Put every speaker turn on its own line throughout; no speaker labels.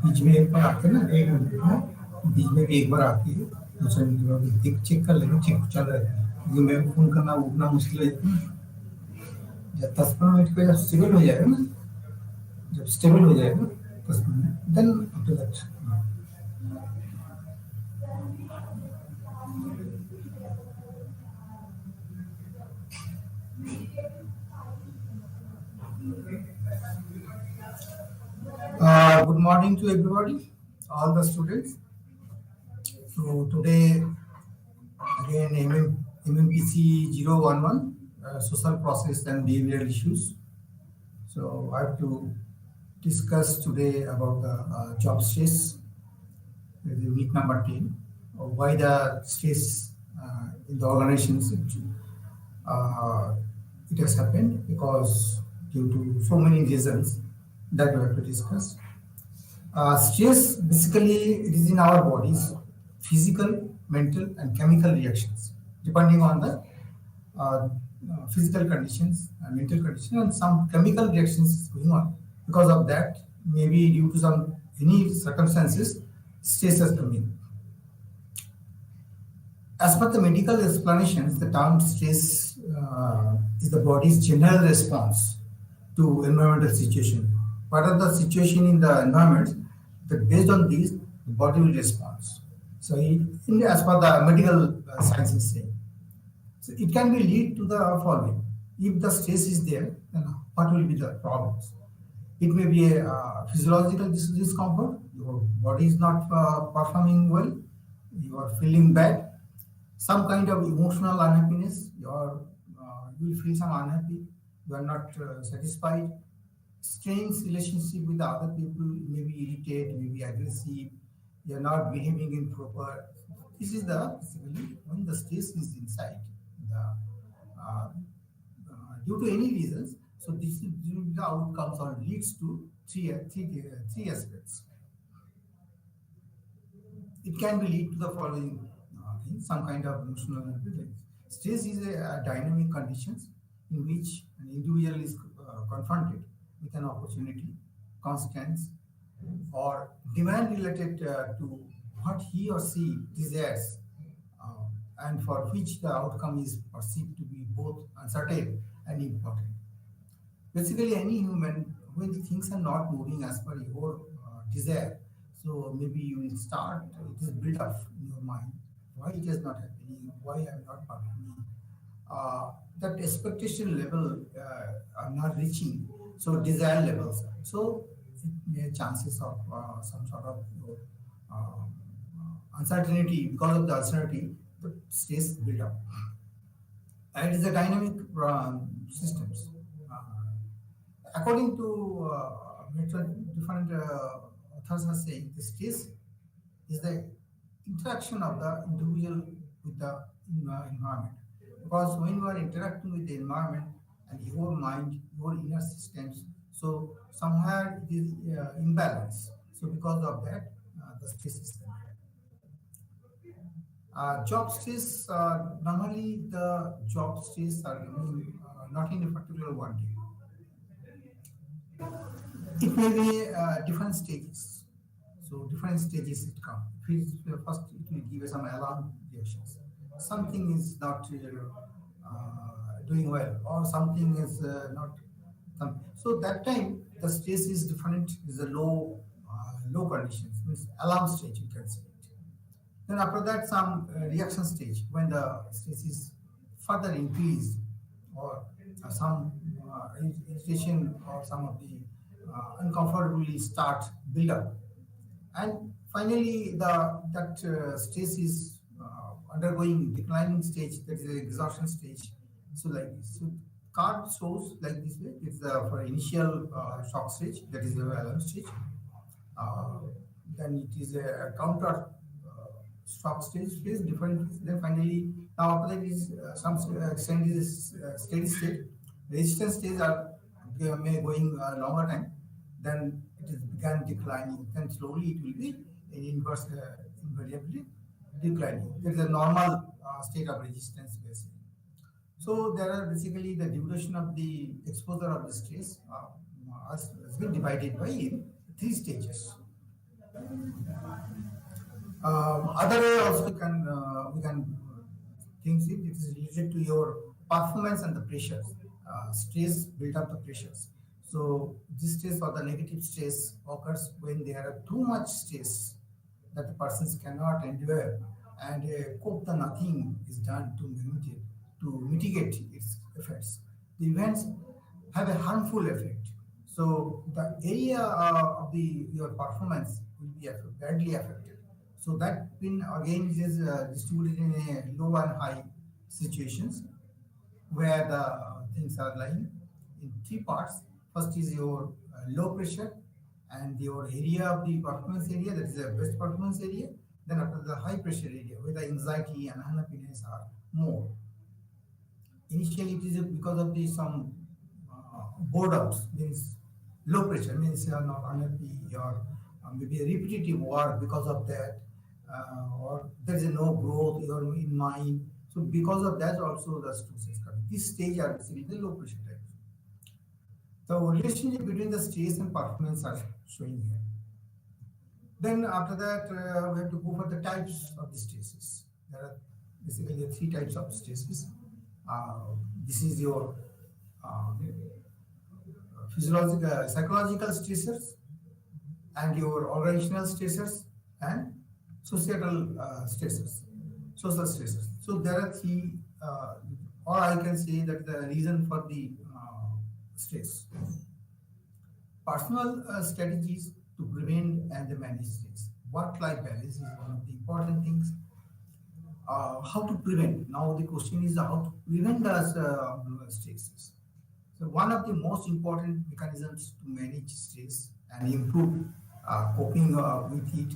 बीच में एक बार आते ना, एक मिनट में बीच में भी एक बार आती है, दूसरे मिनट में देख चेक कर लेना, चेक चल रहा है क्योंकि मैं फोन करना उठना मुश्किल है। जब 10-15 मिनट पे जब स्टेबल हो जाएगा ना, जब स्टेबल हो जाएगा 10 minute, then after that good morning to everybody, all the students. So today again MMPC 011, social process and behavioral issues. So I have to discuss today about the job stress, the week number 10, why the stress in the organizations it has happened, because due to so many reasons that we have to discuss. Stress, basically, it is in our bodies, physical, mental, and chemical reactions, depending on the physical conditions, mental conditions, and some chemical reactions going on. Because of that, maybe due to some any circumstances, stress has come in. As per the medical explanations, the term stress is the body's general response to environmental situation. What are the situation in the environment? That based on these, the body will respond. So, as per the medical sciences say, so it can be lead to the following. If the stress is there, then what will be the problems? It may be a physiological discomfort. Your body is not performing well. You are feeling bad. Some kind of emotional unhappiness. You will feel some unhappy. You are not satisfied. Strange relationship with the other people, maybe irritated, maybe aggressive, you are not behaving in proper. This is the basically when the stress is inside. Due to any reasons, so this is the outcomes or leads to three aspects. It can be lead to the following things, some kind of emotional impotence. Stress is a dynamic conditions in which an individual is confronted with an opportunity, constraints, or demand related to what he or she desires, and for which the outcome is perceived to be both uncertain and important. Basically, any human, when the things are not moving as per your desire, so maybe you will start, it is built up in your mind, why it is not happening, why I am not performing. That expectation level are not reaching, so desire levels. So it may chances of some sort of uncertainty. Because of the uncertainty, the stress build up. And it is a dynamic systems. According to different authors are saying, the stress is the interaction of the individual with the environment. Because when you are interacting with the environment and your mind, your inner systems, so somewhere it is imbalance. So because of that, the stress is there. Job stress, normally the job stress are not in a particular one day. It may be different stages. So different stages it come. First, it will give us some alarm reactions. Something is not doing well, or something is not. So that time the stress is different. Is a low conditions, means alarm stage. You can say it. Then after that, some reaction stage when the stress is further increased, or some irritation or some of the uncomfortably start build up, and finally the that stress is undergoing declining stage. That is the exhaustion stage. So like this. So card shows like this way. It's the for initial shock stage. That is the alarm stage. uh, then it is a counter stock stage phase, different phase. Then finally, now after that is some extent is steady state. Resistance stage are may going longer time. Then it is began declining. Then slowly it will be in inverse invariably declining. There is a normal state of resistance basically. So there are basically the duration of the exposure of the stress has been divided by in three stages. Other way also we can think it is related to your performance and the pressures. Stress build up the pressures. So this stress or the negative stress occurs when there are too much stress that the persons cannot endure, and cope the nothing is done to mitigate its effects. The events have a harmful effect. So the area of the your performance will be badly affected. So that pin again is distributed in a low and high situations where the things are lying in three parts. First is your low pressure and your area of the performance area, that is the best performance area. Then after the high pressure area where the anxiety and unhappiness are more. Initially, it is because of the some boredoms, means low pressure, means you are not unhappy, or maybe a repetitive work because of that, or there is no growth you are in mind. So because of that, also the stress is coming. This stage are basically the low pressure type. The relationship between the stress and performance are showing here. Then after that, we have to go for the types of the stresses. There are basically three types of stresses. This is your physiological, psychological stressors, and your organizational stressors, and societal stressors, social stressors. So there are three, or I can say that the reason for the stress. Personal strategies to prevent and manage stress. Work-life balance is one of the important things. How to prevent? Now the question is how to prevent the stresses. So one of the most important mechanisms to manage stress and improve coping with it,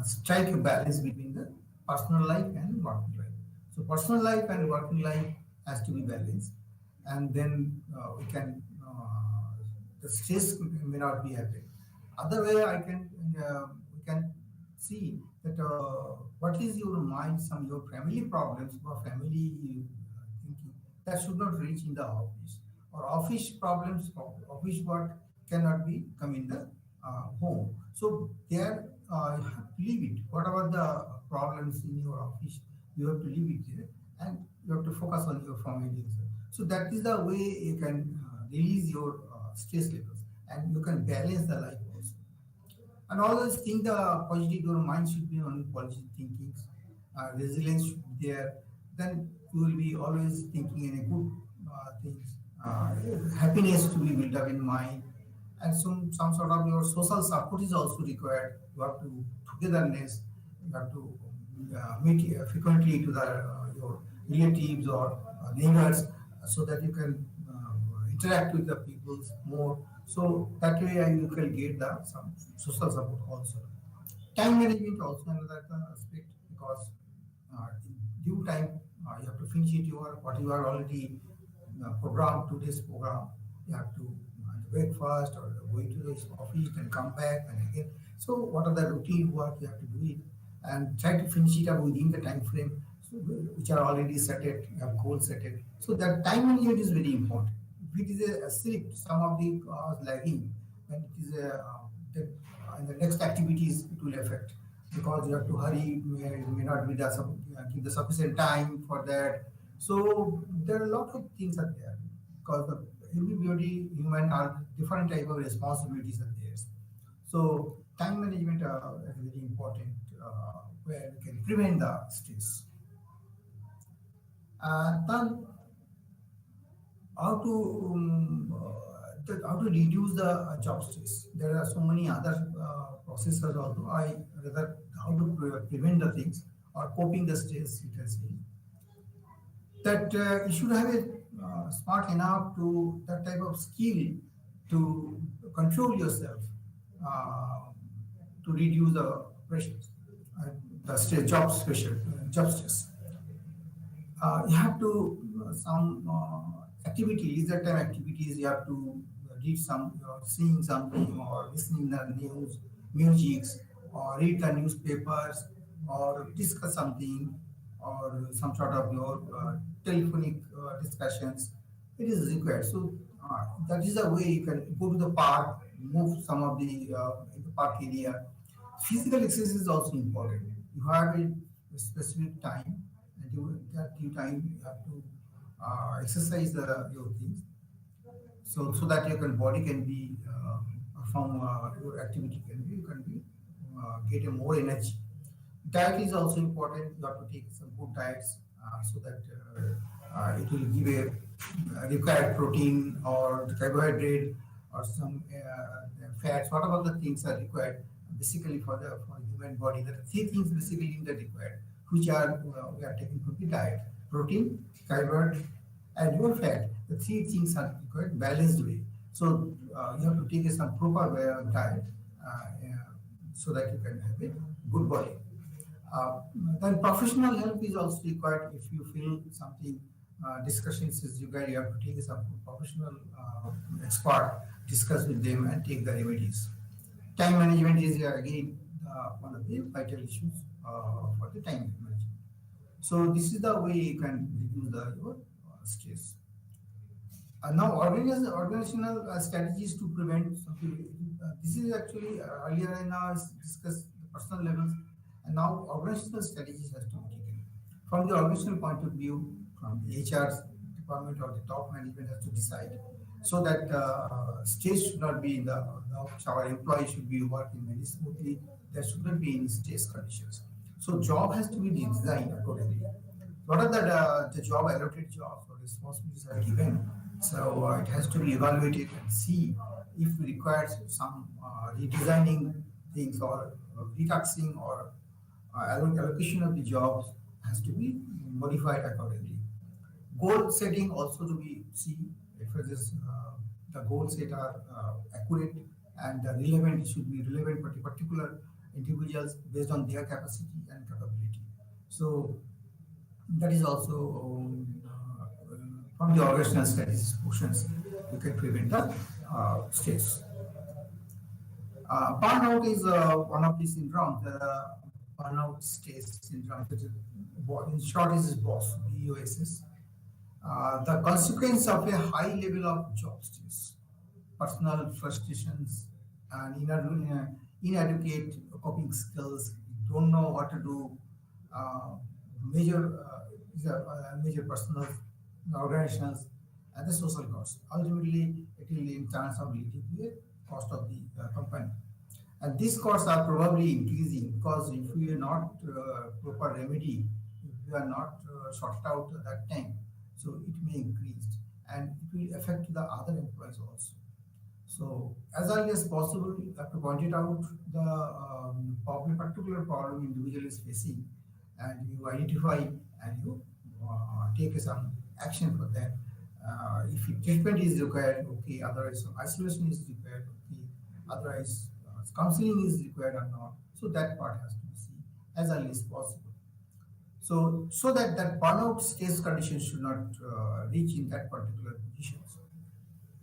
strike a balance between the personal life and working life. So personal life and working life has to be balanced, and then the stress may not be happening. Other way I can we can see that what is your mind, some your family problems or family thinking that should not reach in the office, or office problems, office work cannot be come in the home. So there you have to leave it. Whatever the problems in your office, you have to leave it there, and you have to focus on your family. So that is the way you can release your stress levels, and you can balance the life also. And always think the positive, your mind should be on positive thinking, resilience should be there. Then you will be always thinking in a good things, happiness to be built up in mind, and some sort of your social support is also required. You have to togetherness, you have to meet frequently to the your relatives or neighbors, so that you can interact with the people more. So that way you can get the some social support also. Time management also another aspect, because in due time you have to finish it your what you are already programmed to this program. You have to break first or going to the office and come back and again. So what are the routine work you have to do it and try to finish it up within the time frame, so, which are already set it, you have goals set it. So that time management is very important. If it is a slip, some of the lagging, then it is and the next activities it will affect because you have to hurry, may not be give the sufficient time for that. So there are a lot of things are there because everybody, human are different type of responsibilities are there. So time management is very important where we can prevent the stress. Then how to how to reduce the job stress. There are so many other processes also. I rather how to prevent the things or coping the stress. You can say that you should have a smart enough to that type of skill to control yourself to reduce the pressure, the stress, job stress. You have to some activities, that time activities. You have to read some, seeing something, or listening the news, musics, or read the newspapers, or discuss something, or some sort of your telephonic discussions. It is required. So that is a way you can go to the park, move some of in the park area. Physical exercise is also important. You have a specific time, and that you time you have to exercise your things, so that your body can be from your activity can be get a more energy. Diet is also important. You have to take some good diets so that it will give a required protein or carbohydrate or some fats, whatever the things are required basically for human body. There are three things basically that are required, which are we are taking from the diet: protein, carbohydrate, and your fat. The three things are required balanced way. So you have to take some proper way of diet so that you can have a good body. Then professional help is also required. If you feel something discussions is required, you have to take some professional expert, discuss with them and take the remedies. Time management is again one of the vital issues for the time management. So this is the way you can reduce your stress. Now, organizational strategies to prevent something. This is actually earlier I now discussed the personal levels, and now organizational strategies has to be taken. From the organizational point of view, from the HR department or the top management has to decide, so that stress should not be in our employees should be working very smoothly. There should not be any stress conditions. So job has to be designed accordingly. What are the job allocated jobs or responsibilities are given? So it has to be evaluated and see if we require some redesigning things or reducing or allocation of the jobs has to be modified accordingly. Goal setting also to be see if it is the goal set are accurate and relevant. It should be relevant for the particular individuals based on their capacity and capability. So that is also from the organizational studies portions you can prevent the stress. Burnout is one of the syndromes. Burnout stress syndrome. In short, is BOSS. BOSS. The consequence of a high level of job stress, personal frustrations, and inadequate coping skills. You don't know what to do. Major is a major personal organizations and the social cost. Ultimately, it will in terms of leading to a cost of the company. And these costs are probably increasing because if we are not proper remedy, if we are not sorted out at that time, so it may increase and it will affect the other employees also. So as early as possible, you have to point it out the particular problem individual is facing, and you identify and you take some action for that. If treatment is required, okay. Otherwise, some isolation is required, okay. Otherwise, counseling is required or not. So that part has to be seen as early as possible. So that that burnout stress condition should not reach in that particular position.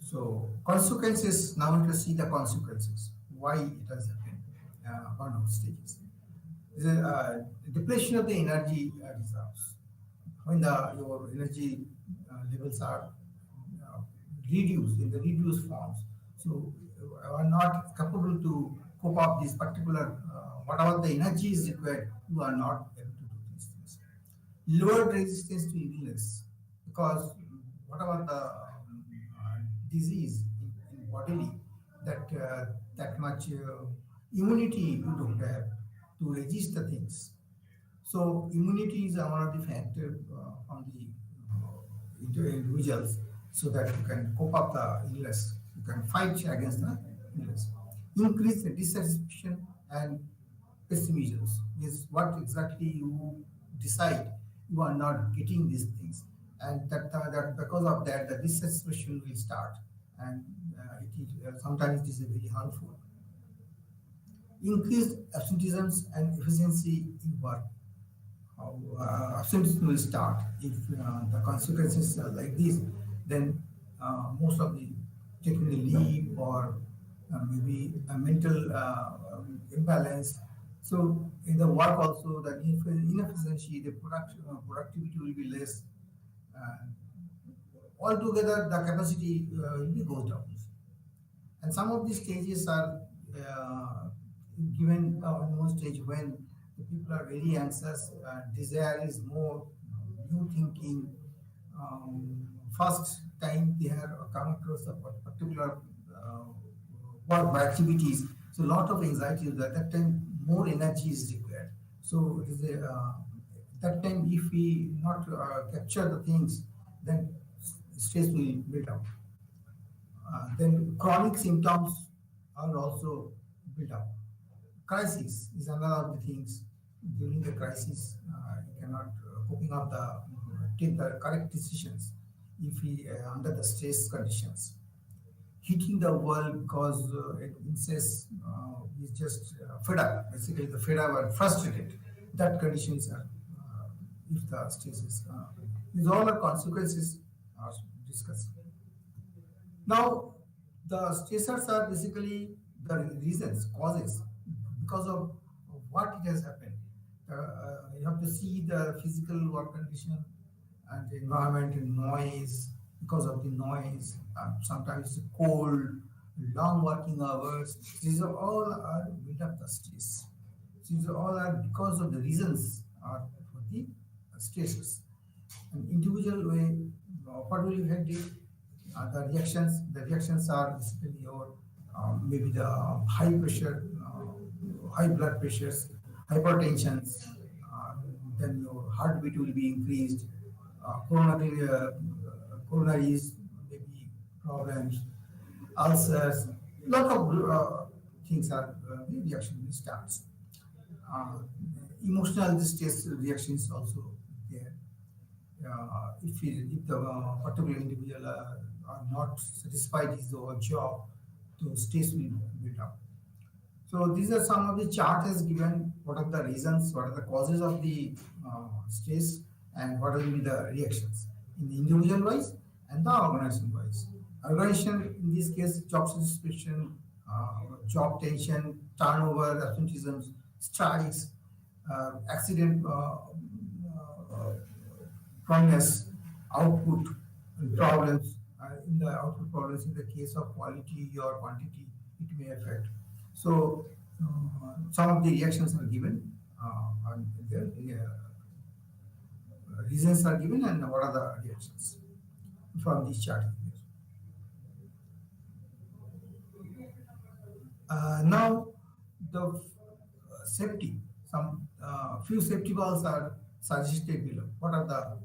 So consequences, now let us see the consequences, why it has happened, burnout stages. The depletion of the energy reserves. When your energy levels are uh, reduced in the reduced forms, so you are not capable to cope up this particular, whatever the energy is required, you are not able to do these things. Lowered resistance to illness, because whatever the disease in bodily, that much immunity you don't have to resist the things. So immunity is one of the factor on the individuals, so that you can cope up the illness, you can fight against the illness. Increase the dissatisfaction and pessimism is what exactly you decide you are not getting these things, and that because of that the dissatisfaction will start, and sometimes it is very harmful. Increased absenteeism and efficiency in work. How absenteeism will start if the consequences are like this, then most of the taking the leave, or maybe a mental imbalance. So in the work also, the inefficiency, the productivity will be less. Uh, Altogether, the capacity will be goes down. And some of these stages are given in one stage when the people are very anxious, desire is more, new thinking. First time they have come across a particular work activities, so a lot of anxiety. At that time, more energy is required. So it is that time, if we not capture the things, then stress will build up. Then chronic symptoms are also built up. Crisis is another of the things. During the crisis, you cannot coping up the take the correct decisions if we under the stress conditions. Hitting the wall because it insists is just fed up. Basically, the fed up and frustrated. That conditions are if the stress is. These all are consequences are discussed. Now, the stressors are basically the reasons, causes, because of what it has happened. You have to see the physical work condition and the environment and noise, because of the noise, sometimes it's cold, long working hours. These are all are built up the stress. These are all are because of the reasons are for the stresses. An individual way, what will you have the reactions are basically your maybe the high pressure, high blood pressures, hypertensions, then your heartbeat will be increased, coronaries, maybe problems, ulcers, lot of things are the reaction starts. Uh, Emotional distress reactions also there. If the particular individual are not satisfied with the job, the stress will build up. So these are some of the chart has given what are the reasons, what are the causes of the stress, and what will be the reactions in the individual wise and the organization wise. Organization in this case, job satisfaction, job tension, turnover, absenteeism, strikes, accident proneness, output problems. In the output problems, in the case of quality or quantity, it may affect. So some of the reactions are given, and the reasons are given, and what are the reactions from this chart here. Now the safety, some few safety valves are suggested below. What are the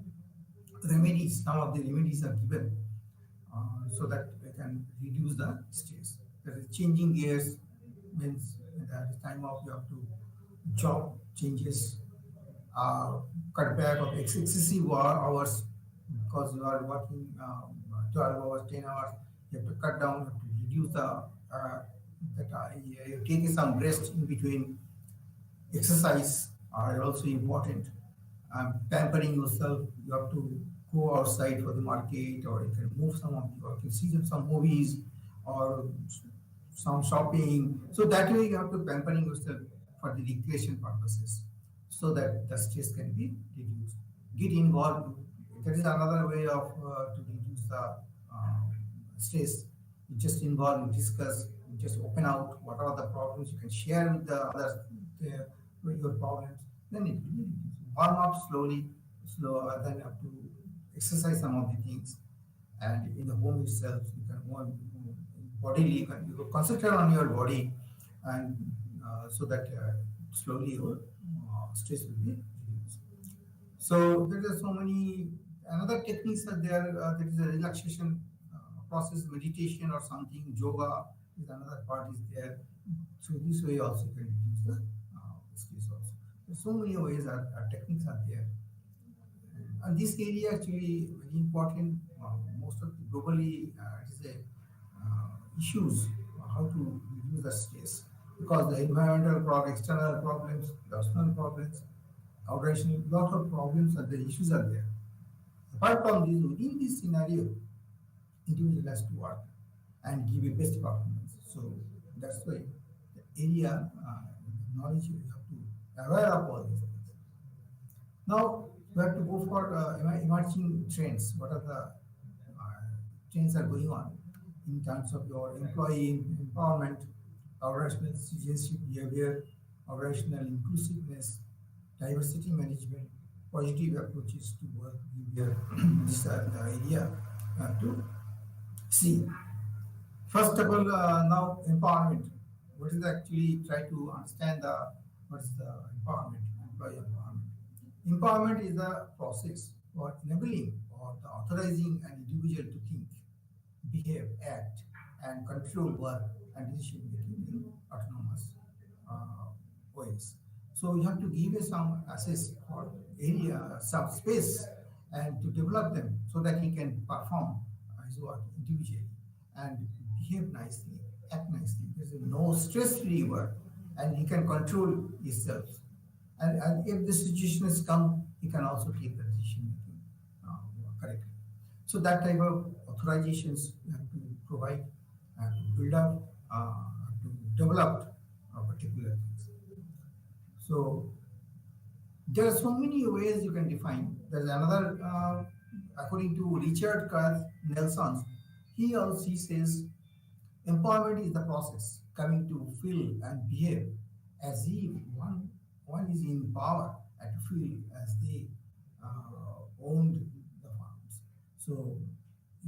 remedies? Some of the remedies are given so that we can reduce the stress. There is changing gears, means at the time of you have to job changes, cut back of excessive hours, because you are working 12 hours, 10 hours. You have to cut down, you have to reduce the you take some rest in between. Exercise are also important. pampering yourself. You have to go outside for the market, or you can move some of, or you can see some movies, or some shopping. So that way you have to pampering yourself for the recreation purposes, so that the stress can be reduced. Get involved. That is another way of to reduce the stress. You just involve, you discuss, you just open out what are the problems. You can share with the others your problems. Then it will be reduced. Warm up slowly, then you have to exercise some of the things. And in the home itself, you can want bodily, you can concentrate on your body, and so that slowly your stress will be reduced. So there are so many another techniques are there. There is a relaxation process, meditation or something. Yoga is another part is there. So this way also you can reduce the stress also. There's so many ways techniques are there. And this area actually very important. Most of the globally it is a issues how to reduce the stress, because the environmental problems, external problems, personal problems, organizational lot of problems and the issues are there. Apart from this, within this scenario, individual has to work and give a best performance. So that's why the area knowledge you have to aware of all these things. Now we have to go for emerging trends. What are the trends are going on in terms of your employee empowerment, organizational citizenship behavior, organizational inclusiveness, diversity management, positive approaches to work behavior. These are the area to see. First of all, now empowerment. What is actually try to understand the what is the empowerment, employee empowerment. Empowerment is the process for enabling or the authorizing an individual to think, behave, act, and control work and decision making in autonomous ways. So you have to give a some access or area, some space, and to develop them so that he can perform his work individually and behave nicely, act nicely. There's no stress-free work, and he can control himself. And if the situations come, he can also take the decision making correctly. So that type of authorizations you have to provide, to build up, to develop particular things. So there are so many ways you can define. There's another, according to Richard Carl Nelson, he says empowerment is the process coming to feel and behave as if one is in power and to feel as they owned the farms. So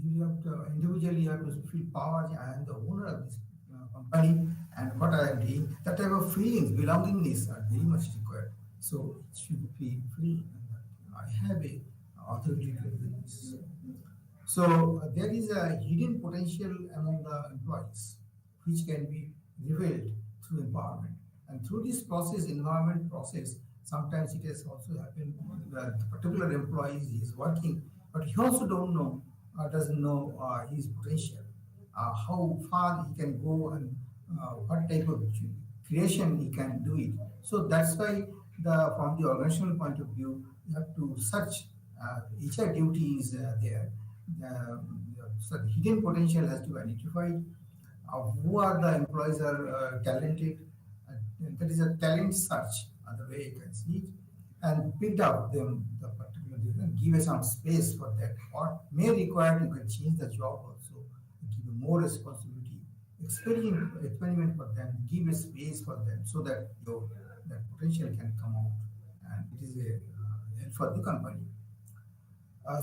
you have to individually you have to feel power. I am the owner of this company, and what I am doing. That type of feelings, belongingness, are very much required. So it should be feel that I have a authority to do this. So there is a hidden potential among the employees, which can be revealed through empowerment. And through this process, environment process, sometimes it has also happened that the particular employee is working, but he also don't know, doesn't know his potential, how far he can go, and what type of creation he can do it. So that's why from the organizational point of view, you have to search HR duties there. So the hidden potential has to be identified. Who are the employees are talented? That is a talent search, the way you can see it, and picked up them the particular and give some space for that. Or may require you can change the job also, give more responsibility, experiment for them, give a space for them so that your that potential can come out, and it is a help for the company.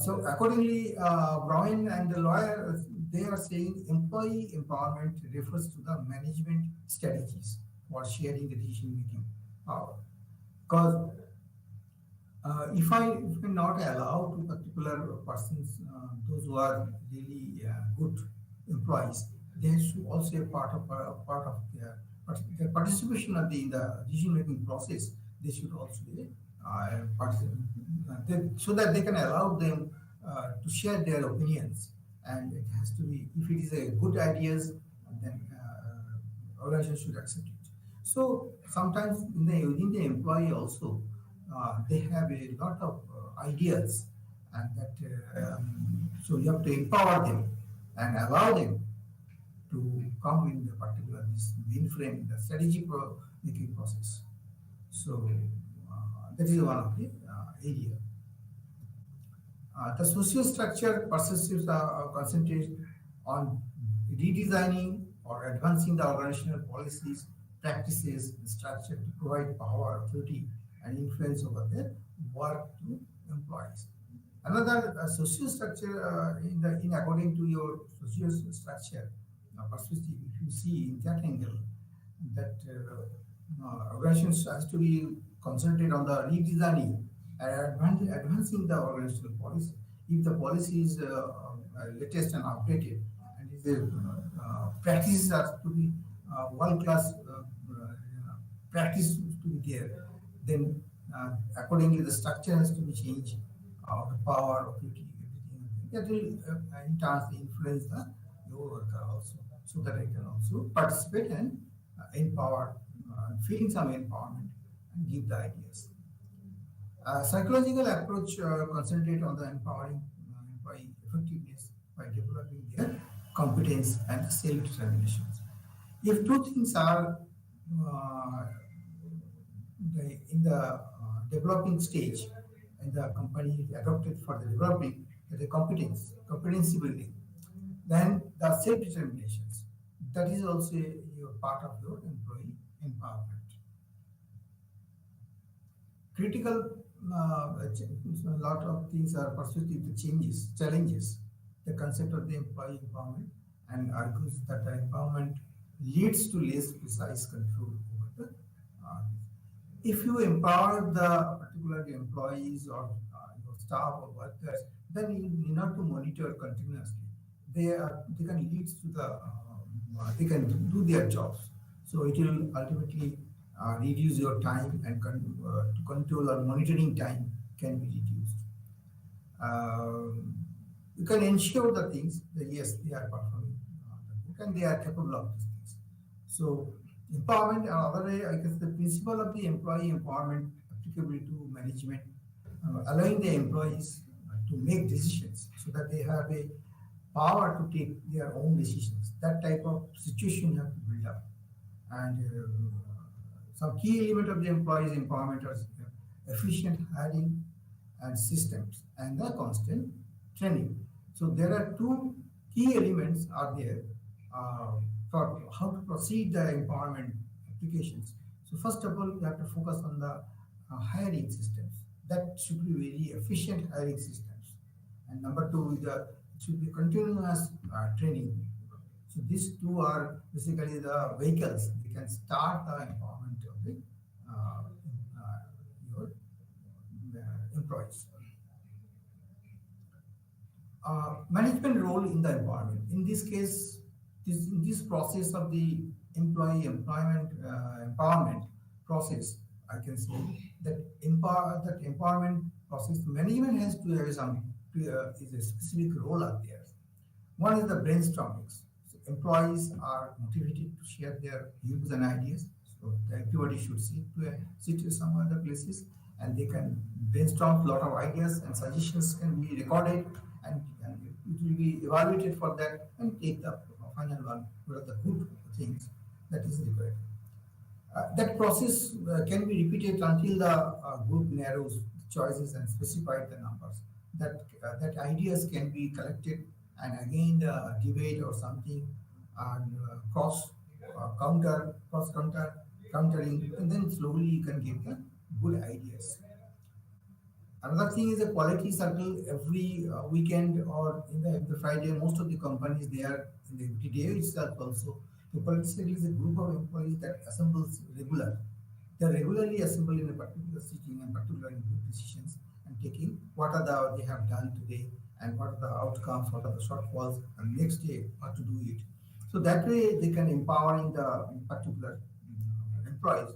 So accordingly, Brown and the lawyer, they are saying employee empowerment refers to the management strategies for sharing the decision-making power. Because if we not allow to particular persons, those who are really good employees, they should also be part of their participation of in the decision-making process. They should also be so that they can allow them to share their opinions, and it has to be if it is a good ideas, then organization should accept it. So sometimes within the employee also they have a lot of ideas, and that so you have to empower them and allow them to come in the particular this mainframe, the strategy making process. So that is one of the area. The social structure persists concentrate on redesigning or advancing the organizational policies, practices, and structure to provide power, authority, and influence over their work to employees. Another social structure in according to your social structure perspective, if you see in that angle, that organizations has to be concentrated on the redesigning and advancing the organizational policy. If the policy is latest and updated, and if the practices are to be world class practice to be there, then accordingly the structure has to be changed, the power, authority, everything. That will in turn influence the your worker also, so that I can also participate and empower, feeling some empowerment and give the ideas. Psychological approach concentrate on the empowering employee effectiveness by developing their competence and self-determinations. If two things are in the developing stage, and the company is adopted for the developing the competency building, then the self-determinations, that is also a part of your employee empowerment. Critical, a lot of things are perspective the changes, challenges the concept of the employee empowerment, and argues that the empowerment leads to less precise control over the. If you empower the particular employees or your staff or workers, then you need not to monitor continuously. They can lead to the they can do their jobs. So it will ultimately reduce your time, and to control or monitoring time can be reduced. You can ensure the things that yes, they are performing the work and they are capable of these things. So empowerment, another way, I guess the principle of the employee empowerment applicable to management, allowing the employees to make decisions so that they have a power to take their own decisions. That type of situation you have to build up. And some key element of the employees empowerment are efficient hiring and systems and the constant training. So there are two key elements are there for how to proceed the empowerment applications. So first of all, you have to focus on the hiring systems. That should be very efficient hiring systems. And number two, it should be continuous training. So these two are basically the vehicles. They can start the empowerment of the your employees. Management role in the empowerment. In this case, in this process of the employee employment empowerment process, I can say that that empowerment process, management has to have some is a specific role out there. One is the brainstorming. So employees are motivated to share their views and ideas. So everybody should sit to some other places, and they can brainstorm a lot of ideas, and suggestions can be recorded, and it will be evaluated for that and take the final one. What are the good things that is required? That process can be repeated until the group narrows the choices and specified the numbers. That ideas can be collected and again debate or something, and countering, and then slowly you can get the good ideas. Another thing is a quality circle every weekend or in the Friday. Most of the companies they are in the day itself also. The quality circle is a group of employees that assembles regular. They are regularly assembled in a particular sitting and particular in group decisions and taking what are they have done today and what are the outcomes, what are the shortfalls, and next day how to do it. So that way they can empowering the particular employees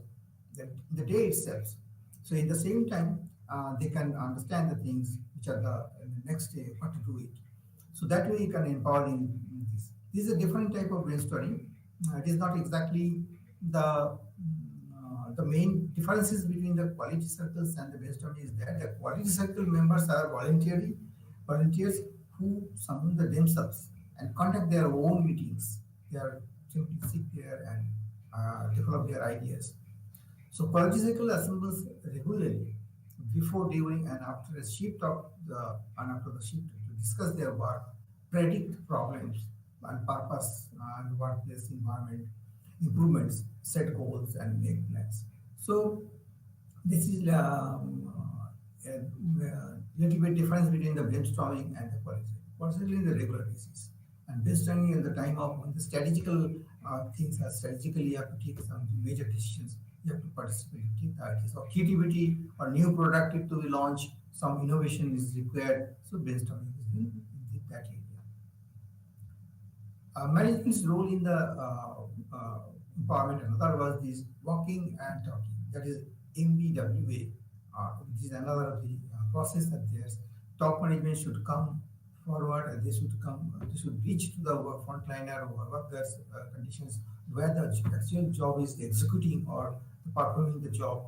the day itself. So in the same time, they can understand the things which are the next day what to do it. So that way you can empower in this. This is a different type of brainstorming. It is not exactly the the main differences between the quality circles and the brainstorming is that the quality circle members are volunteers who summon themselves and conduct their own meetings. They are simply sit there and develop their ideas. So quality cycle assembles regularly before, during, and after a shift of the and after the shift to discuss their work, predict problems and purpose and workplace environment improvements, set goals, and make plans. So this is a little bit difference between the brainstorming and the policy. Policy is the regular basis, and brainstorming at the time of when the strategical things are strategically you have to take some major decisions. You have to participate, take the ideas or creativity or new product to be launched. Some innovation is required. So brainstorming is in that area. Management's role in the empowerment, another was this walking and talking. That is MBWA. This is another of the process that there's top management should come forward and they should reach to the frontliner or workers conditions where the actual job is executing or performing the job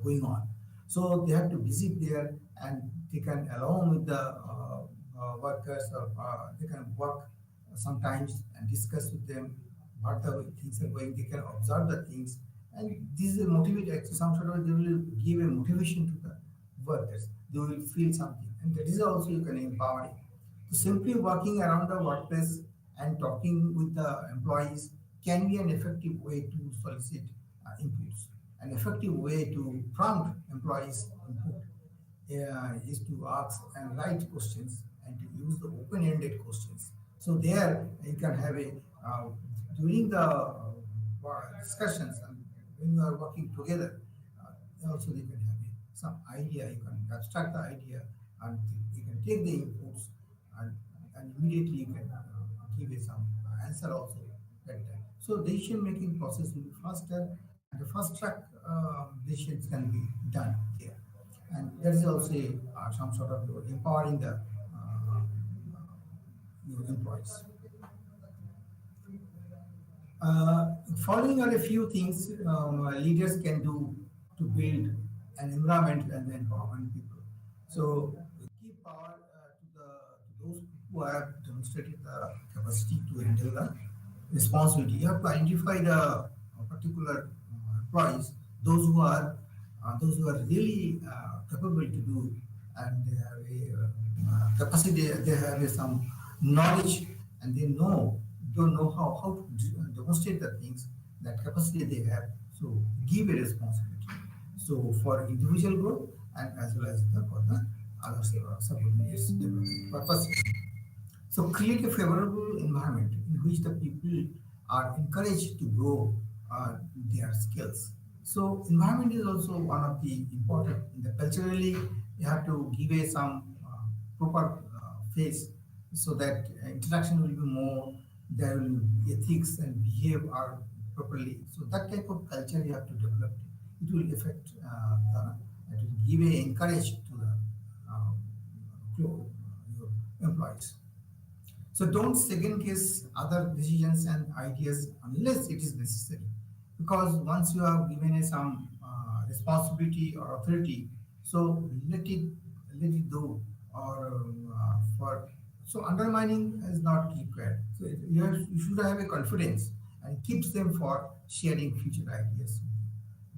going on. So they have to visit there and they can along with the workers or they can work sometimes and discuss with them what the things are going. They can observe the things, and this is a motivate. Actually, some sort of they will give a motivation to the workers. They will feel something, and that is also you can empower. So simply working around the workplace and talking with the employees can be an effective way to solicit inputs. An effective way to prompt employees input is to ask and write questions and to use the open-ended questions. So there you can have a during the discussions and when you are working together, also they can have some idea. You can abstract the idea and you can take the inputs and immediately you can give it some answer also that time. So decision making process will be faster and the fast track decisions can be done there. And that is also some sort of empowering the your employees. Following are a few things leaders can do to build an environment and empowerment people. So give power to those who have demonstrated the capacity to handle the responsibility. You have to identify the particular employees, those who are really capable to do, and they have a capacity. They have some knowledge, and they don't know how to demonstrate the things that capacity they have. So give a responsibility. So for individual growth and as well as for the other subordinates purposes. So create a favorable environment in which the people are encouraged to grow their skills. So environment is also one of the important in the culturally you have to give a some proper face so that interaction will be more, there will be ethics and behave are properly. So that type of culture you have to develop. It will affect it will give a encourage to the your employees. So don't second guess other decisions and ideas unless it is necessary. Because once you have given a some responsibility or authority, so let it do. Or for so undermining is not required. So you should have a confidence and keeps them for sharing future ideas.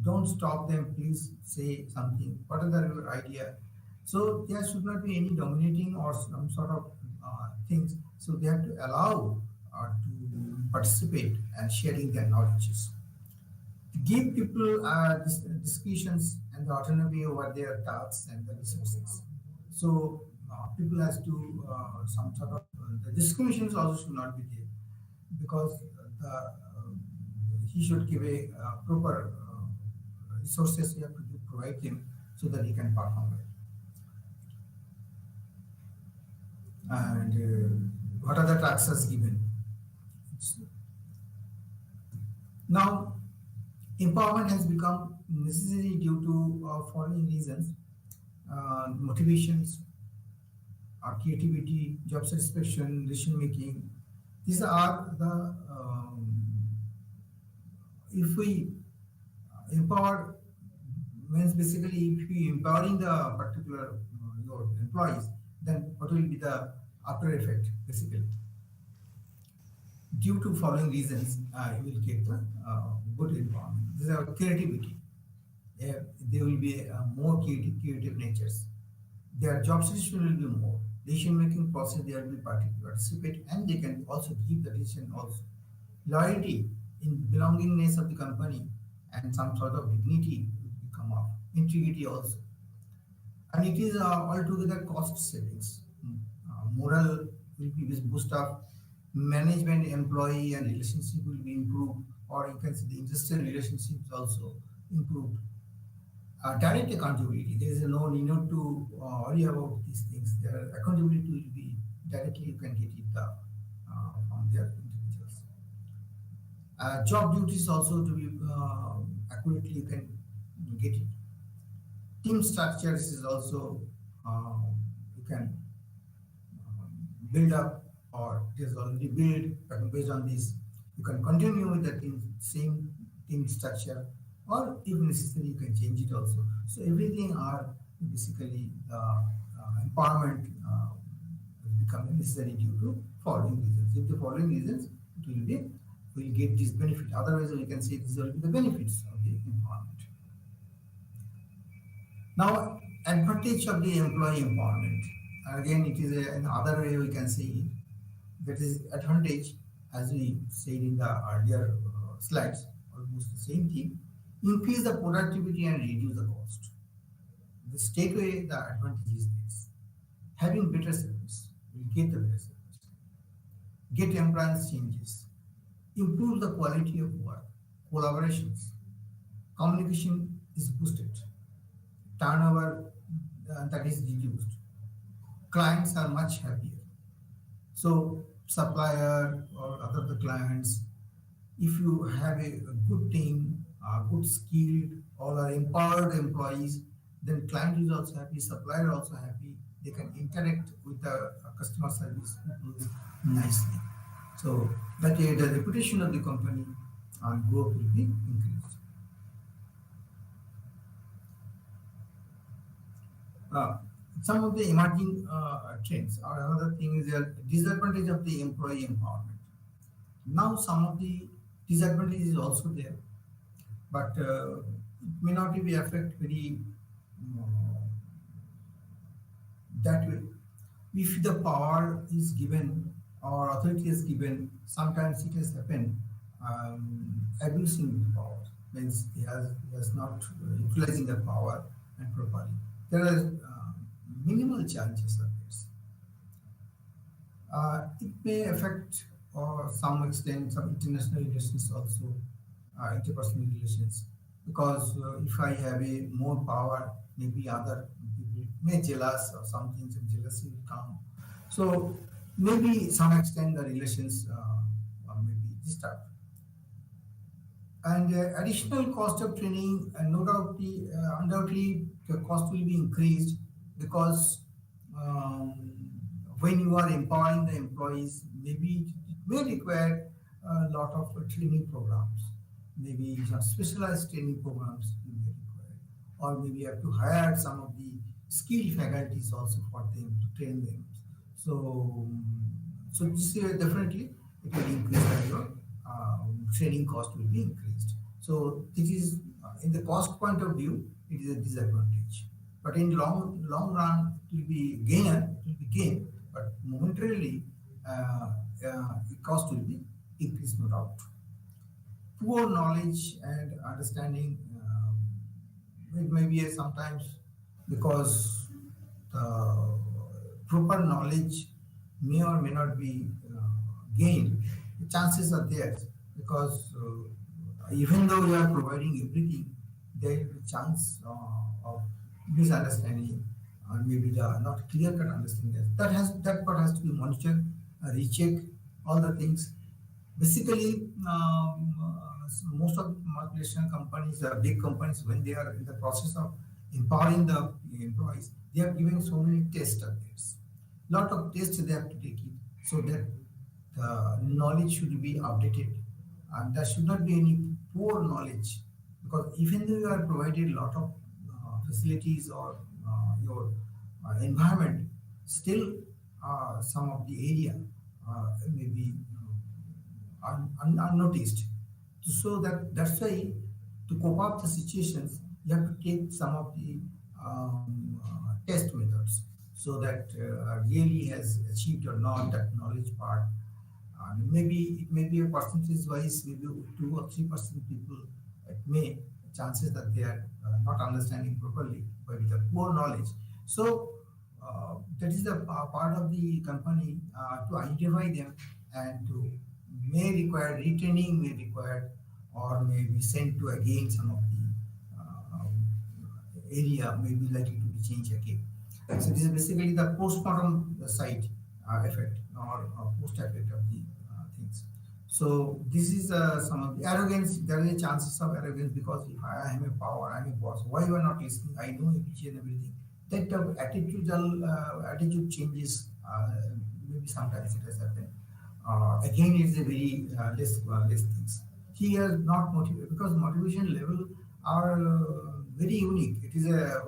Don't stop them. Please say something. What are your idea? So there should not be any dominating or some sort of things. So they have to allow to participate and sharing their knowledges. Give people discussions and the autonomy over their tasks and the resources. So people has to some sort of the discriminations also should not be there because he should give a proper resources you have to provide him so that he can perform it. And what are the taxes given? Now, empowerment has become necessary due to following reasons: motivations, creativity, job satisfaction, decision making. These are the if we Empower means basically if you empowering the particular your employees, then what will be the after effect basically? Due to following reasons, you will get the good empowerment. This is creativity. They will be more creative natures. Their job satisfaction will be more. Decision making process they will be participate and they can also give the decision also. Loyalty in belongingness of the company and some sort of dignity will come up. Integrity also. And it is altogether cost savings. Moral will be boost up. Management, employee, and relationship will be improved, or you can see the industrial relationships also improved. Direct accountability. There is no need to worry about these things. Their accountability will be directly. You can get it from their individuals. Job duties also to be accurately. You can get it. Team structures is also you can build up or it is already built, but based on this you can continue with the same team structure, or if necessary you can change it also. So everything are basically empowerment will become necessary due to following reasons. If the following reasons, it will be we will get this benefit. Otherwise we can say these will be the benefits of the empowerment. Now, advantage of the employee empowerment. Again, it is another way we can say it. That is advantage, as we said in the earlier slides, almost the same thing. Increase the productivity and reduce the cost. The straightway, the advantage is this. Having better service, we get the better service. Get compliance changes. Improve the quality of work. Collaborations. Communication is boosted. Turnover that is reduced. Clients are much happier. So supplier or other the clients, if you have a good team, good skilled or are empowered employees, then client is also happy, supplier also happy. They can interact with the customer service nicely. So that the reputation of the company and growth will be increased. Some of the emerging trends or another thing is the disadvantage of the employee empowerment. Now some of the disadvantages is also there, but it may not be affect very that way. If the power is given or authority is given, sometimes it has happened abusing the power, means he has not utilizing the power and properly. There are minimal chances of this. It may affect or some extent some international relations also, interpersonal relations, because if I have a more power, maybe other people may jealous or something, some jealousy will come. So maybe some extent the relations may be disturbed. And additional cost of training, no doubt, undoubtedly the cost will be increased because when you are empowering the employees, maybe it may require a lot of training programs. Maybe some specialized training programs will be required, or maybe you have to hire some of the skilled faculties also for them to train them. So, so this definitely it will increase and your training cost will be increased. So this is in the cost point of view, it is a disadvantage. But in long run, it will be gain. But momentarily, the cost will be increased, no doubt. Poor knowledge and understanding, it may be sometimes because the proper knowledge may or may not be gained. The chances are there because even though you are providing everything, there is a chance of misunderstanding or maybe the not clear cut understanding. That part has to be monitored, recheck all the things. Basically, most of the multinational companies, big companies, when they are in the process of empowering the employees, they are giving so many tests of this. Lot of tests they have to take it so that the knowledge should be updated, and there should not be any poor knowledge Because even though you are provided a lot of facilities or your environment, still some of the area may be unnoticed. So that's why to cope up the situations, you have to take some of the test methods so that really has achieved or not that knowledge part. Maybe it may be a percentage wise, maybe 2 or 3% people, it may chances that they are not understanding properly but with a poor knowledge. So that is the part of the company to identify them and to may require retraining, may require or may be sent to again some of the area may be likely to be changed again. So this is basically the postmortem side effect or post effect of the things. So this is some of the arrogance. There is a chances of arrogance because if I am a power, I am a boss. Why you are not listening? I know each and everything. That attitudinal attitude changes. Maybe sometimes it has happened. Again, it's a very less things. Here, not motivate because motivation level are very unique. It is a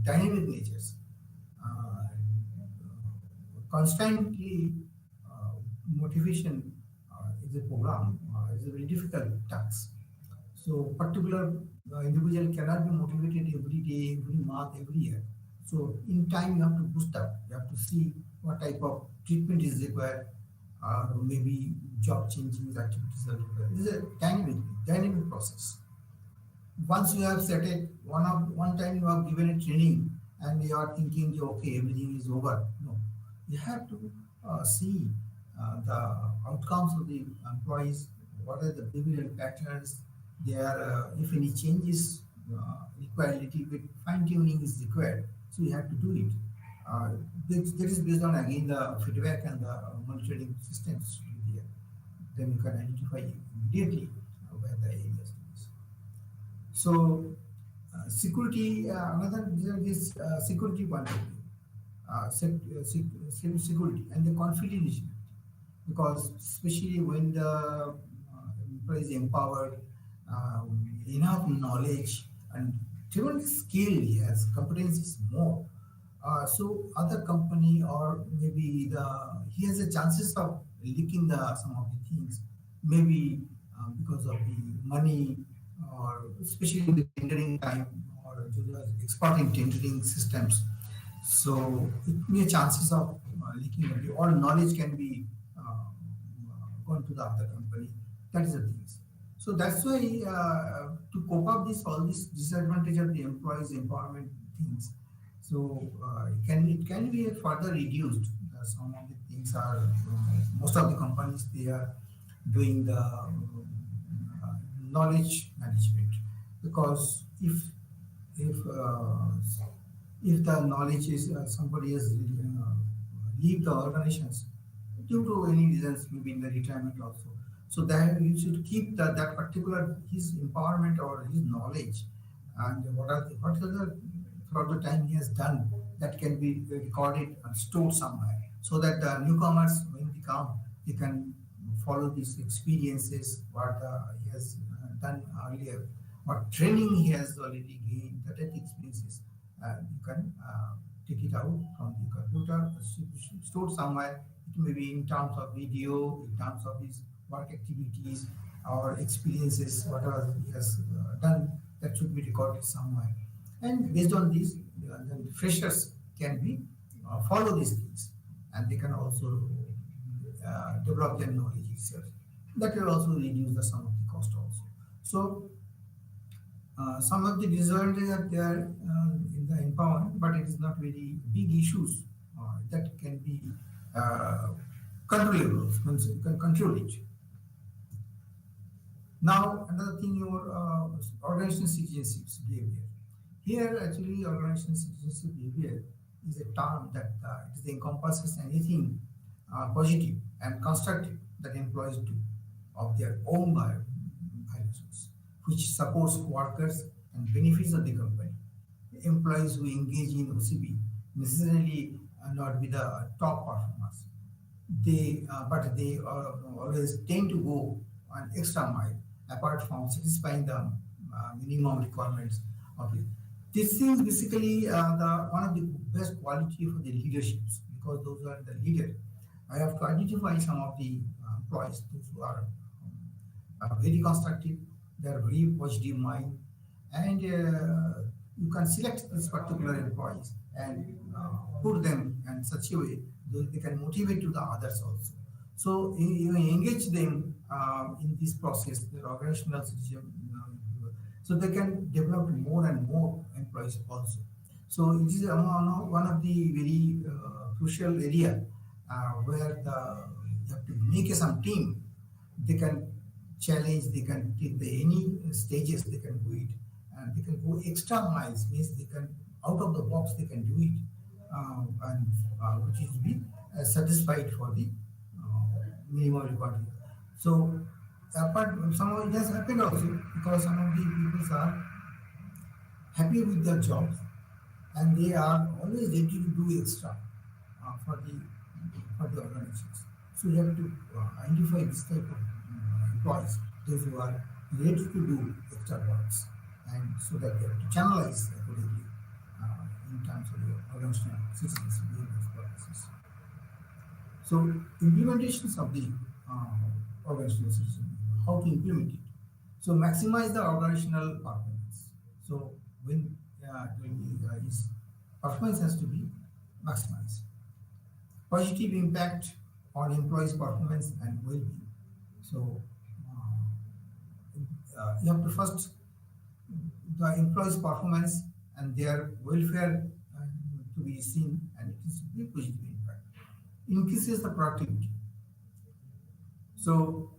dynamic natures. Uh, Constantly motivation is a program is a very difficult task. So particular individual cannot be motivated every day, every month, every year. So in time you have to boost up. You have to see what type of treatment is required, or maybe job changing activities are required. It is a dynamic process. Once you have set it, one time you have given a training and you are thinking, okay, everything is over. No, you have to see the outcomes of the employees, what are the behavioral patterns, there if any changes required, little bit fine tuning is required. So you have to do it. Uh, that is based on again the feedback and the monitoring systems should be there. Then you can identify immediately where the areas is. So, security, another result is security point of view, security and the confidentiality. Because especially when the employee is empowered, enough knowledge and even skill he has, competence is more. So other company or maybe the he has a chances of leaking the some of the things, maybe because of the money or especially in the tendering time or the expert in tendering systems. So it may chances of leaking money or knowledge can be gone to the other company. That is the things. So that's why to cope up this all this disadvantage of the employees empowerment things. So it can be further reduced. Some of the things are most of the companies they are doing the knowledge management because if if the knowledge is somebody has leave the organizations due to any reasons, maybe in the retirement also. So that you should keep that particular his empowerment or his knowledge and what are the throughout the time he has done that can be recorded and stored somewhere so that the newcomers when they come they can follow these experiences what he has done earlier, what training he has already gained, that experiences you can take it out from the computer, stored somewhere. It may be in terms of video, in terms of his work activities or experiences, whatever he has done, that should be recorded somewhere. And based on these, then the freshers can be follow these things, and they can also develop their knowledge itself. That will also reduce the sum of the cost also. So some of the disadvantages are there in the empowerment, but it is not very big issues that can be uh, controllable. Means you can control it. Now, another thing, your organizational citizenship behavior. Here, actually, organizational citizenship behavior is a term that it encompasses anything positive and constructive that employees do of their own violations, which supports workers and benefits of the company. Employees who engage in OCB necessarily not be the top performers. But they always tend to go an extra mile apart from satisfying the minimum requirements of it. This is basically the one of the best quality for the leaderships, because those are the leader. I have to identify some of the employees those who are very constructive, they are very positive mind, and you can select this particular employees and put them in such a way that they can motivate to the others also. So you engage them in this process, the organizational system, so they can develop more and more employees also. So it is one of the very crucial area where you have to make some team. They can challenge, they can take the any stages, they can do it, and they can go extra miles. Means they can out of the box, they can do it, and which is be satisfied for the minimum requirement. So, apart some it has happened also because some of the people are happy with their jobs and they are always ready to do extra for the organizations. So you have to identify this type of employees, those who are ready to do extra works, and so that they have to channelize accordingly in terms of the organizational systems behavior practices. So implementations of the organizational system, how to implement it. So maximize the organizational performance. So when is performance has to be maximized. Positive impact on employees' performance and well-being. So you have to first the employees' performance and their welfare to be seen, and it is to be positive impact. Increases the productivity. So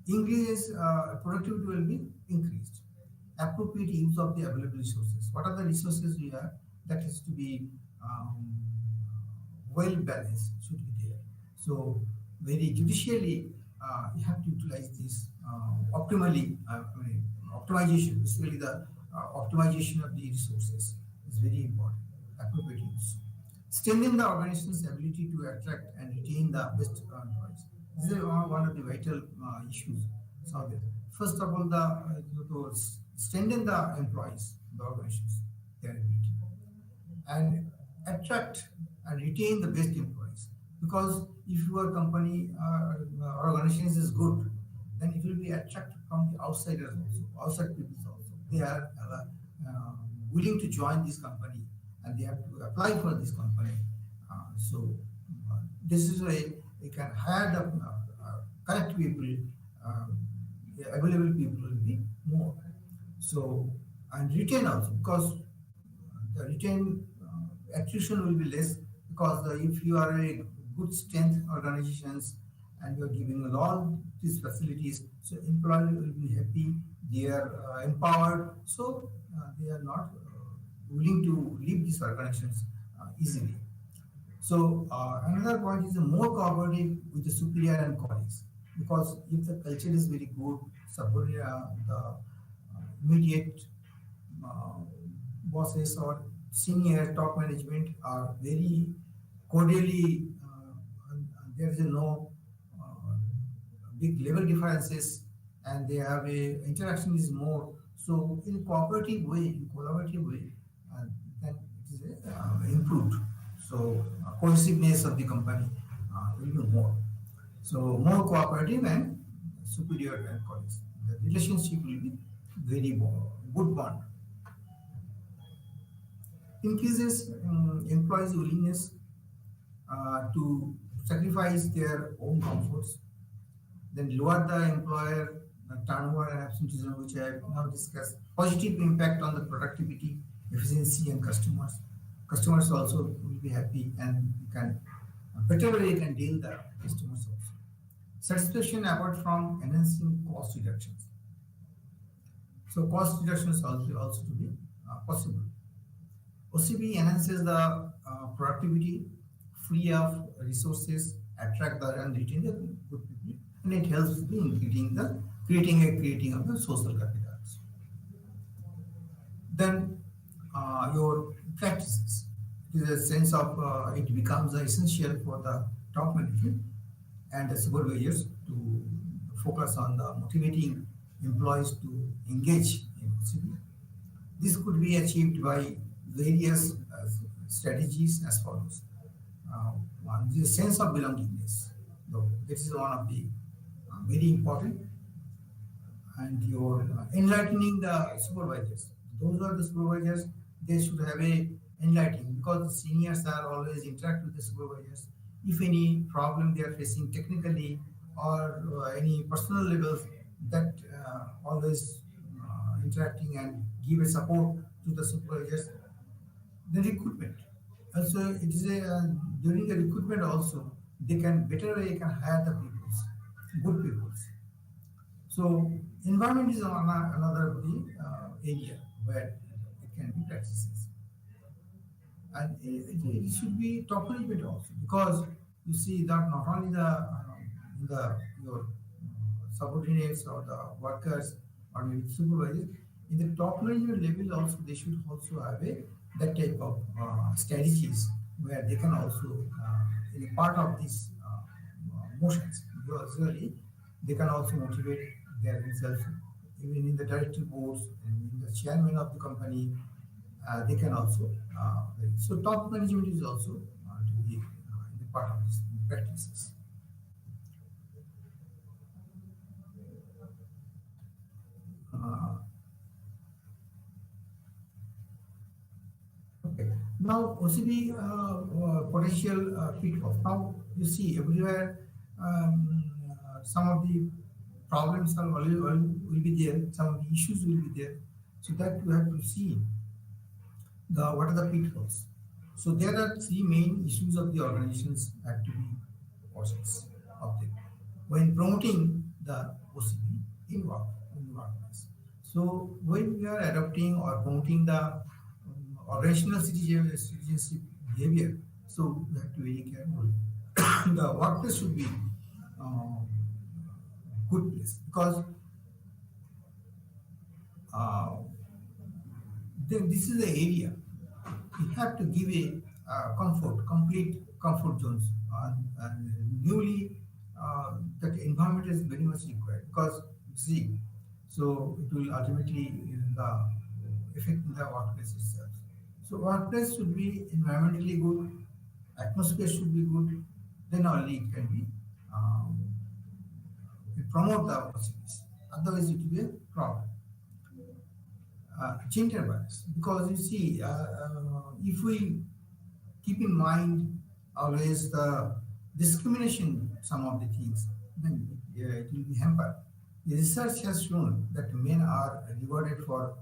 increases productivity will be increased. Appropriate use of the available resources. What are the resources we have? That has to be well balanced, should be there. So very judicially, you have to utilize this optimally. Optimization, basically the optimization of the resources is very important. Appropriate use. Strengthen the organization's ability to attract and retain the best employees. This is one of the vital issues. So first of all, to strengthen the employees, the organizations, their ability, and attract and retain the best employees. Because if your company organization is good, then it will be attracted from the outsiders also, outside people also. They are willing to join this company and they have to apply for this company. So this is why they can hire the correct people, available people will be more. So and retain also, because the retain attrition will be less, because if you are a good strength organizations and you are giving all these facilities, so employees will be happy, they are empowered, so they are not willing to leave these organizations easily. So another point is more cooperative with the superior and colleagues, because if the culture is very good, the immediate bosses or senior top management are very cordially, and there is no big level differences, and they have a interaction is more. So in cooperative way, in collaborative way, then it is improved. So cohesiveness of the company will be more. So more cooperative and superior and colleagues. The relationship will be very good bond. Increases employees' willingness to sacrifice their own comforts. Then lower the employer turnover and absenteeism, which I have now discussed. Positive impact on the productivity, efficiency, and customers. Customers also will be happy, and you can better way you can deal the customers also. Satisfaction apart from enhancing cost reductions. So cost reductions also to be possible. OCB enhances the productivity, free of resources, attract the and retain the good people, and it helps in creating of the social capitals. Then your practices. It is a sense of it becomes essential for the top management and the supervisors to focus on the motivating employees to engage OCB. This could be achieved by various strategies as follows. One, the sense of belongingness. Though this is one of the very important, and you're enlightening the supervisors. Those are the supervisors, they should have a enlightening, because the seniors are always interact with the supervisors. If any problem they are facing technically or any personal levels, that always interacting and give a support to the supervisors. The recruitment. Also, it is a during the recruitment also they can better they can hire the peoples, good peoples. So environment is another of the area where it can be practices, and it should be top management also, because you see that not only the your subordinates or the workers or maybe supervisors, in the top management level also they should also have a that type of strategies where they can also in a part of these motions, because really they can also motivate their themselves, even in the director boards and in the chairman of the company, they can also so top management is also to be in the part of these practices. uh, Okay. Now, OCB potential pitfalls. Now, you see everywhere some of the problems are will be there, some of the issues will be there. So that you have to see the what are the pitfalls. So there are three main issues of the organizations have to be cautious of them when promoting the OCB in the workplace. So when we are adopting or promoting the organizational citizenship behavior, so we have to be very careful. The workplace should be uh, good place, because uh, then this is the area we have to give a complete comfort zones, and newly that environment is very much required, because see, so it will ultimately affect the workplace itself. So workplace should be environmentally good, atmosphere should be good, then only it can be promote the opportunities. Otherwise, it will be a problem. Gender bias, because you see, if we keep in mind always the discrimination, some of the things, then it will be hampered. The research has shown that men are rewarded for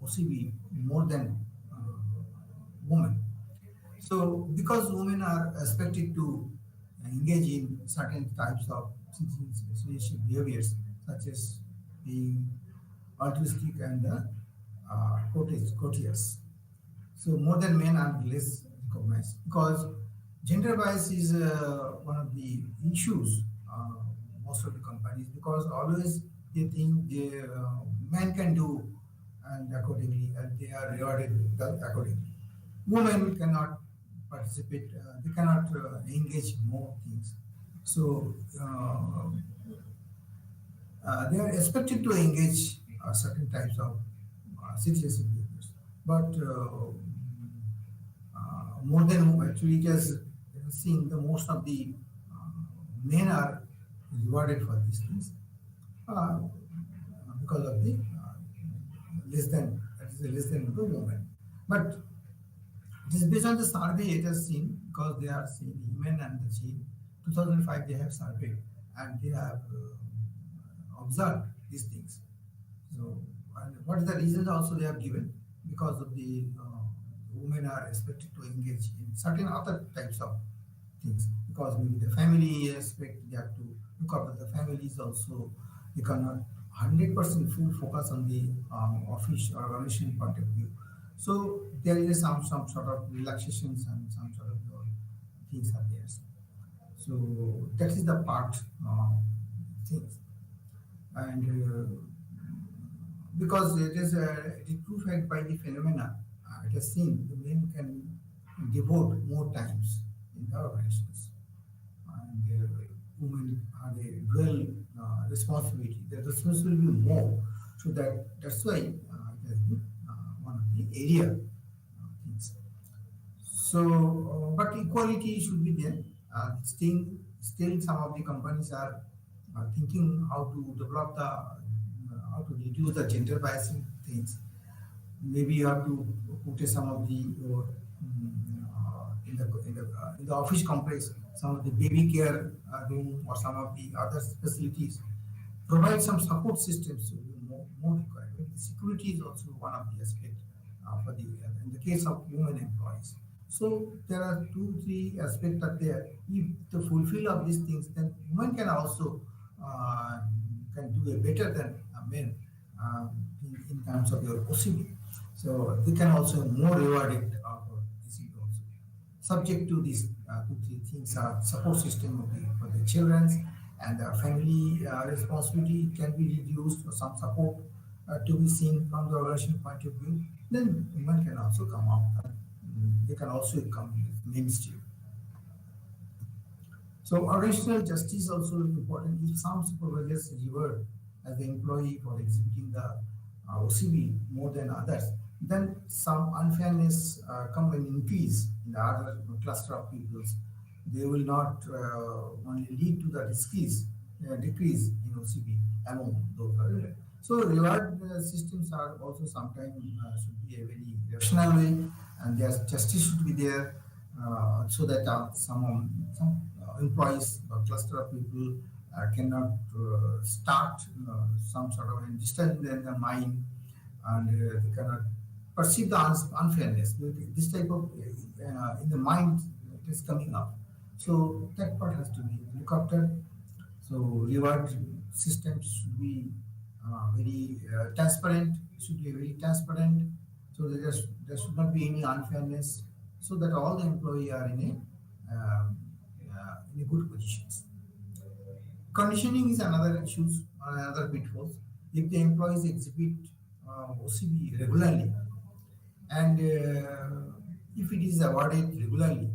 OCB more than women. So, because women are expected to engage in certain types of citizenship behaviors, such as being altruistic and courteous. So more than men are less recognized, because gender bias is one of the issues most of the companies, because always they think men can do and accordingly and they are rewarded accordingly. Women cannot participate, they cannot engage more things. So they are expected to engage certain types of citizenship behaviors. But more than actually, it has seen the most of the men are rewarded for these things uh, because of the less than that is less than the women. But it is based on the survey it has seen, because they are seeing the men and the chief. 2005 they have surveyed and they have observed these things. So, and what is the reasons also they have given? Because of the women are expected to engage in certain other types of things. Because maybe the family aspect, they have to look after the families also. They cannot 100% full focus on the office or organization point of view. So there is some sort of relaxations and some sort of things are there. So that is the part things. And because it is proved by the phenomena, it has seen the men can devote more times in the organizations, and women have a dual responsibility. The responsibility will be more, so that's why as the, one of the area things. So, but equality should be there. Still, some of the companies are thinking how to develop how to reduce the gender biasing things. Maybe you have to put some of the in the office complex, some of the baby care room or some of the other facilities provide some support systems to be more required. Security is also one of the aspects for the in the case of women employees. So there are two, three aspects are there. If the fulfill of these things, then women can also can do a better than men in terms of your OCB. So they can also more rewarded for OCB also. Subject to these two, three things are support system for the children and the family responsibility can be reduced or some support to be seen from the organization point of view. Then women can also come up. They can also come mainstream. So organizational justice also is important. If some supervisors reward as the employee for exhibiting the OCB more than others, then some unfairness come and increase in the other cluster of peoples. They will not only lead to the decrease in OCB among those. So reward systems are also sometimes should be a very rational way, and their justice should be there so that some employees or cluster of people cannot start some sort of distance in their mind, and they cannot perceive the unfairness. This type of in the mind it is coming up. So that part has to be looked after. So reward systems should be very transparent. Should be very transparent. So there should not be any unfairness. So that all the employee are in a good positions. Conditioning is another issue, another pitfall. If the employees exhibit OCB regularly, and if it is awarded regularly,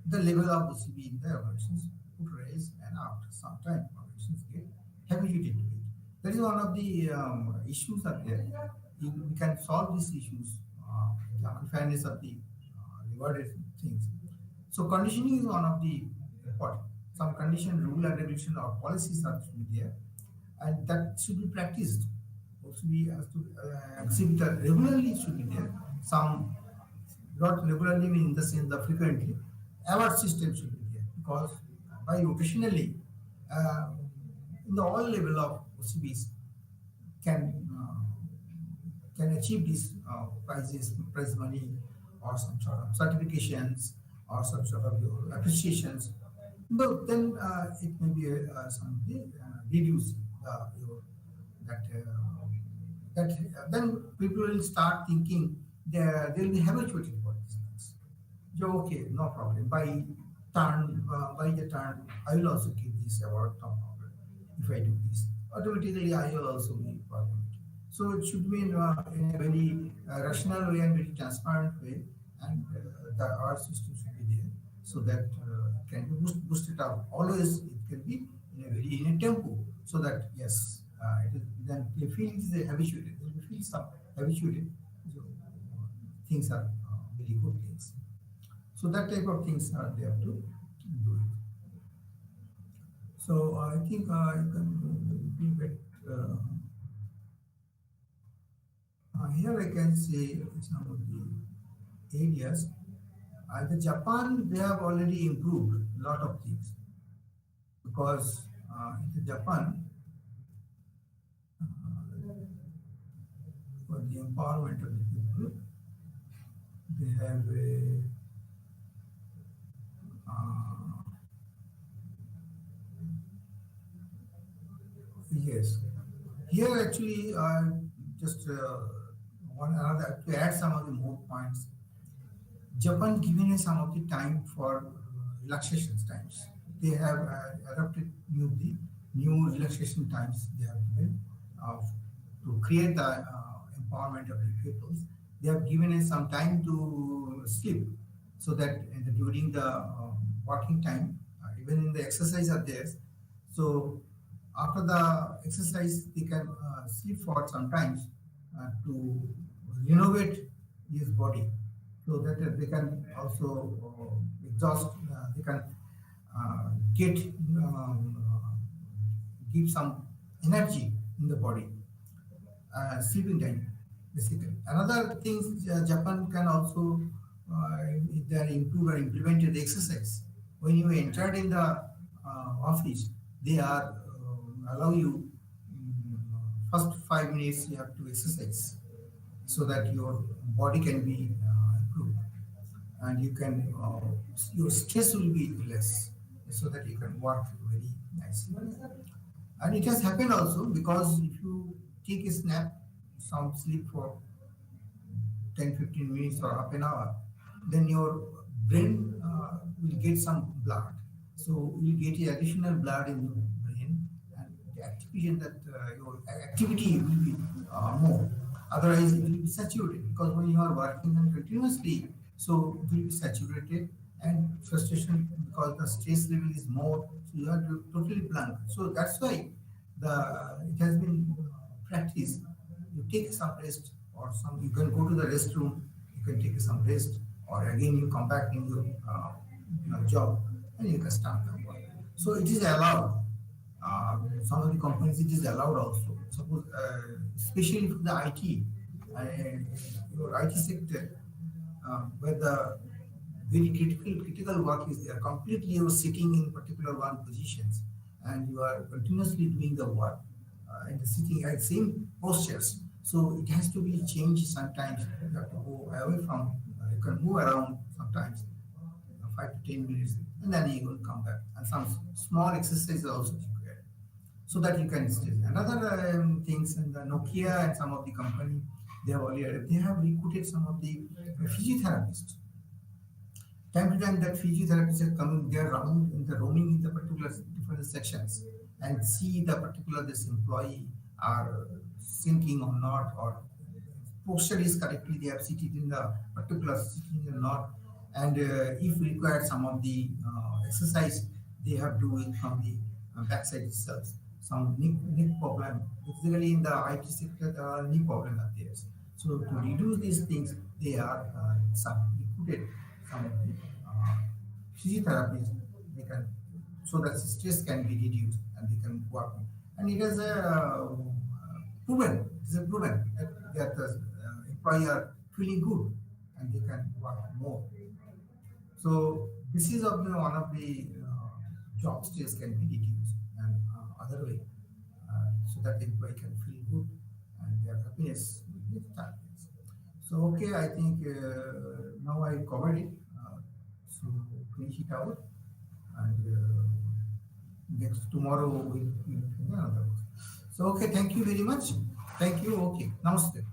the level of OCB in the organizations would rise, and after some time, organizations get habituated to it. That is one of the issues are there. If we can solve these issues, the unfairness of the rewarded things. So conditioning is one of the important. Some condition, rule and regulation or policies are to be there, and that should be practiced. Also, we have to exhibit that regularly should be there. Some not regularly in the sense the frequently. Award system should be there because by rotationally in the all level of OCBs can can achieve these prize money, or some sort of certifications, or some sort of your appreciations. But then it may be something reduce your that then people will start thinking they'll be habituated for these things. So okay, no problem. By the turn, I will also give this award, no problem. If I do this, automatically I will also be problem. So it should be in a very rational way and very transparent way, and the art system should be there so that it can be boosted up. Always it can be in a tempo, so that yes, it is, then they feel it is habituated. They feel some habituated. So things are very good things. So that type of things are there to do it. So I think I can be bit. Here I can say some of the areas. The Japan, they have already improved a lot of things because in the Japan, for the empowerment of the people, they have a yes. Here actually, just one another to add some of the more points. Japan given us some of the time for relaxation times. They have adopted new relaxation times they have given to create the empowerment of the peoples. They have given us some time to sleep, so that during the working time, even in the exercise are there. So after the exercise, they can sleep for some times to renovate his body so that they can also exhaust, they can get give some energy in the body, sleeping time, basically. Another thing, Japan can also, they are improved or implemented exercise. When you entered in the office, they are allow you first 5 minutes you have to exercise so that your body can be improved and you can your stress will be less so that you can work very nicely. And it has happened also because if you take a snap, some sleep for 10-15 minutes or half an hour, then your brain will get some blood. So you get additional blood in your brain, and the activation that your activity will be more. Otherwise, it will be saturated because when you are working on continuously, so it will be saturated and frustration because the stress level is more. So you are totally blank. So that's why the it has been practiced. You take some rest or some you can go to the restroom, you can take some rest, or again you come back in your job and you can start the work. So it is allowed. Some of the companies it is allowed also. Suppose, especially for the IT, your IT sector, where the very critical work is there. Completely you are sitting in particular one positions and you are continuously doing the work and sitting at same postures. So it has to be changed sometimes. You have to go away from, you can move around sometimes, 5 to 10 minutes, and then you will come back. And some small exercise is also required so that you can stay. Another things in the Nokia and some of the company, they have recruited some of the physiotherapists. Time to time, that physiotherapists are coming, they are roaming in the particular different sections and see the particular this employee are sinking or not, or posture is correctly, they have seated in the particular sitting or not, and if required, some of the exercise they have to do it from the backside itself. Some neck problem, basically in the IT sector, the knee problem are there. So to reduce these things, they are some recruited some of the physiotherapists. They can so that stress can be reduced and they can work. And it is proven. It is proven that the employee are feeling good and they can work more. So this is one of the job stress can be reduced and other way so that the employee can feel good and their happiness will be targets. So okay, I think now I covered it. So finish it out and next tomorrow we'll another. So okay, thank you very much. Thank you. Okay, namaste.